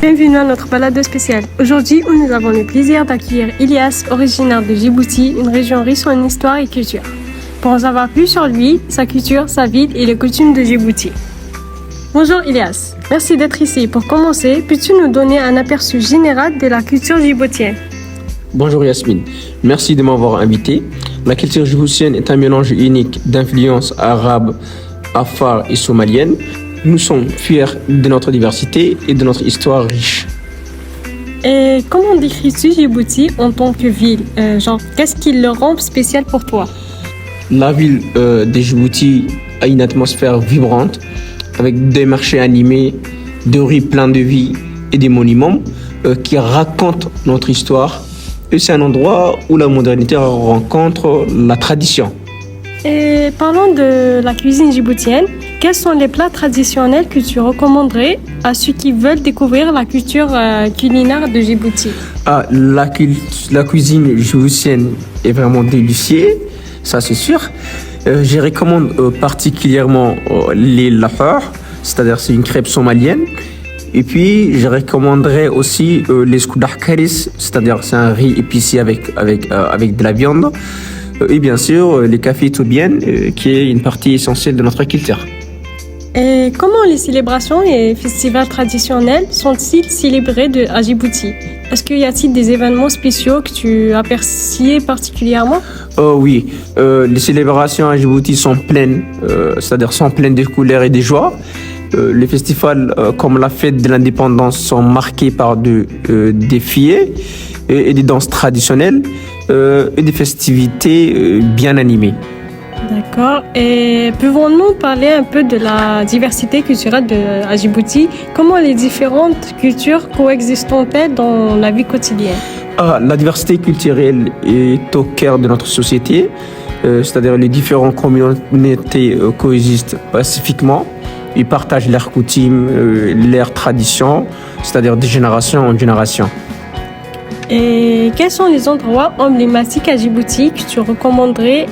Bienvenue à notre balado spéciale. Aujourd'hui, nous avons le plaisir d'accueillir Ilyas, originaire de Djibouti, une région riche en histoire et culture. Pour en savoir plus sur lui, sa culture, sa ville et les coutumes de Djibouti. Bonjour Ilyas, merci d'être ici. Pour commencer, peux-tu nous donner un aperçu général de la culture djiboutienne? Bonjour Yasmine, merci de m'avoir invité. La culture djiboutienne est un mélange unique d'influences arabes, afars et somaliennes. Nous sommes fiers de notre diversité et de notre histoire riche. Et comment décris-tu Djibouti en tant que ville? Qu'est-ce qui le rend spécial pour toi? La ville de Djibouti a une atmosphère vibrante avec des marchés animés, des rues pleines de vie et des monuments qui racontent notre histoire. Et c'est un endroit où la modernité rencontre la tradition. Et parlons de la cuisine djiboutienne. Quels sont les plats traditionnels que tu recommanderais à ceux qui veulent découvrir la culture culinaire de Djibouti? La cuisine djiboutienne est vraiment délicieuse, ça c'est sûr. Je recommande particulièrement les lafar, c'est-à-dire c'est une crêpe somalienne. Et puis je recommanderais aussi les skoudah karis, c'est-à-dire c'est un riz épicé avec de la viande. Et bien sûr les cafés toubiennes, qui est une partie essentielle de notre culture. Et comment les célébrations et festivals traditionnels sont-ils célébrés à Djibouti? Est-ce qu'il y a-t-il des événements spéciaux que tu apprécies particulièrement? Oui, les célébrations à Djibouti sont pleines, c'est-à-dire sont pleines de couleurs et de joie. Les festivals comme la fête de l'indépendance sont marqués par des défilés et des danses traditionnelles et des festivités bien animées. D'accord. Et pouvons-nous parler un peu de la diversité culturelle à Djibouti? Comment les différentes cultures coexistent-elles dans la vie quotidienne? La diversité culturelle est au cœur de notre société, c'est-à-dire les différentes communautés coexistent pacifiquement. Ils partagent leurs coutumes, leurs traditions, c'est-à-dire de génération en génération. Et quels sont les endroits emblématiques à Djibouti que tu recommanderais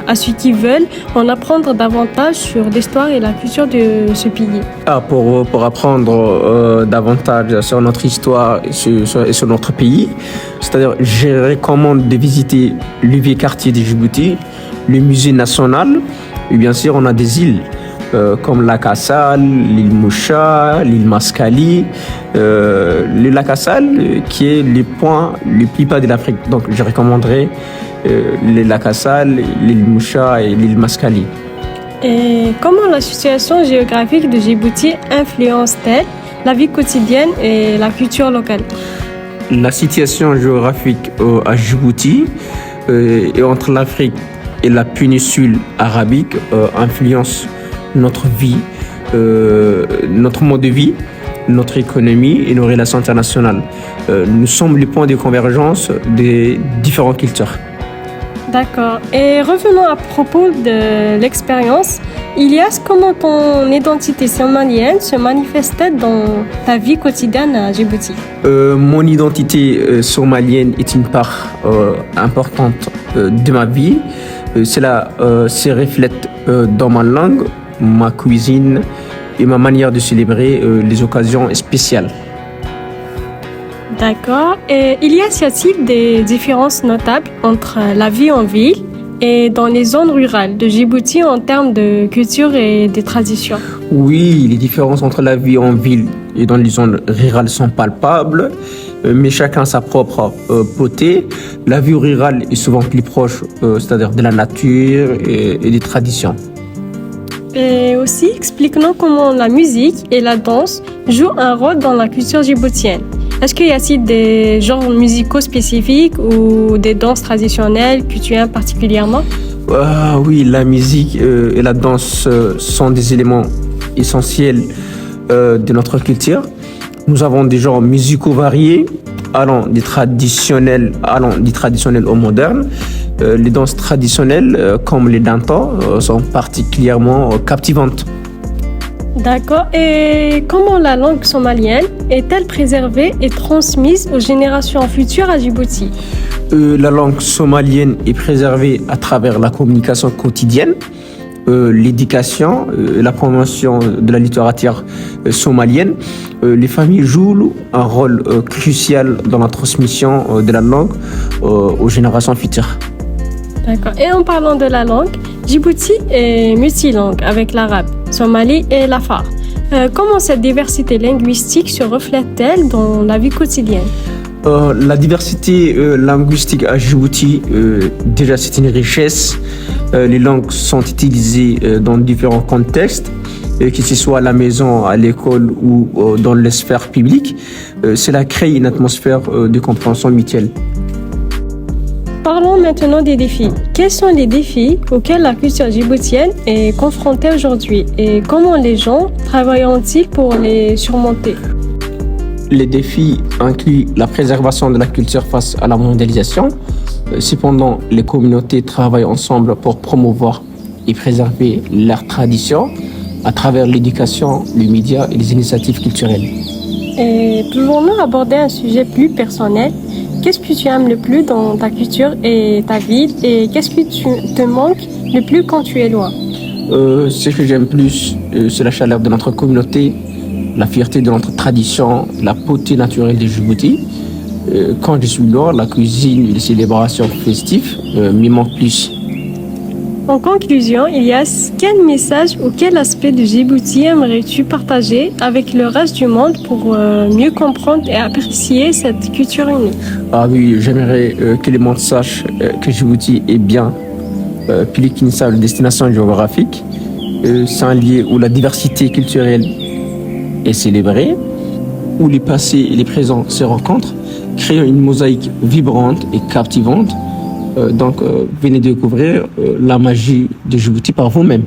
à ceux qui veulent en apprendre davantage sur l'histoire et la culture de ce pays? Pour apprendre davantage sur notre histoire et sur notre pays, c'est-à-dire je recommande de visiter le vieux quartier de Djibouti, le musée national, et bien sûr on a des îles. Comme la Kassal, l'île Moucha, l'île Maskali, le lac Kassal qui est le point le plus bas de l'Afrique. Donc je recommanderais le lac Kassal, l'île Moucha et l'île Maskali. Et comment la situation géographique de Djibouti influence-t-elle la vie quotidienne et la culture locale? La situation géographique à Djibouti et entre l'Afrique et la péninsule arabique influence notre vie, notre mode de vie, notre économie et nos relations internationales. Nous sommes les points de convergence des différentes cultures. D'accord. Et revenons à propos de l'expérience. Ilyas, comment ton identité somalienne se manifeste dans ta vie quotidienne à Djibouti? Mon identité somalienne est une part importante de ma vie. Cela se reflète dans ma langue, ma cuisine et ma manière de célébrer les occasions spéciales. D'accord. Et y a-t-il des différences notables entre la vie en ville et dans les zones rurales de Djibouti en termes de culture et de traditions? Oui, les différences entre la vie en ville et dans les zones rurales sont palpables, mais chacun a sa propre beauté. La vie rurale est souvent plus proche, c'est-à-dire de la nature et des traditions. Et aussi, explique-nous comment la musique et la danse jouent un rôle dans la culture djiboutienne. Est-ce qu'il y a-t-il des genres musicaux spécifiques ou des danses traditionnelles que tu aimes particulièrement? Oui, la musique et la danse sont des éléments essentiels de notre culture. Nous avons des genres musicaux variés, allant du traditionnel au moderne. Les danses traditionnelles, comme les dantas, sont particulièrement captivantes. D'accord. Et comment la langue somalienne est-elle préservée et transmise aux générations futures à Djibouti? La langue somalienne est préservée à travers la communication quotidienne, l'éducation, la promotion de la littérature somalienne, les familles jouent un rôle crucial dans la transmission de la langue aux générations futures. D'accord. Et en parlant de la langue, Djibouti est multilingue avec l'arabe, somali et l'afar. Comment cette diversité linguistique se reflète-t-elle dans la vie quotidienne? La diversité linguistique à Djibouti, déjà c'est une richesse. Les langues sont utilisées dans différents contextes, que ce soit à la maison, à l'école ou dans les sphères publiques. Cela crée une atmosphère de compréhension mutuelle. Parlons maintenant des défis. Quels sont les défis auxquels la culture djiboutienne est confrontée aujourd'hui et comment les gens travailleront-ils pour les surmonter? Les défis incluent la préservation de la culture face à la mondialisation. Cependant, les communautés travaillent ensemble pour promouvoir et préserver leurs traditions à travers l'éducation, les médias et les initiatives culturelles. Et pouvons-nous aborder un sujet plus personnel? Qu'est-ce que tu aimes le plus dans ta culture et ta ville et qu'est-ce que te manque le plus quand tu es loin? Ce que j'aime plus, c'est la chaleur de notre communauté, la fierté de notre tradition, la beauté naturelle de Djibouti. Quand je suis loin, la cuisine et les célébrations festives m'y manquent plus. En conclusion, Ilias, quel message ou quel aspect de Djibouti aimerais-tu partager avec le reste du monde pour mieux comprendre et apprécier cette culture unique? Ah oui, j'aimerais que le monde sache que Djibouti est bien plus qu'une simple destination géographique. C'est un lieu où la diversité culturelle est célébrée, où les passés et les présents se rencontrent, créant une mosaïque vibrante et captivante. Donc, venez découvrir la magie de Djibouti par vous-même.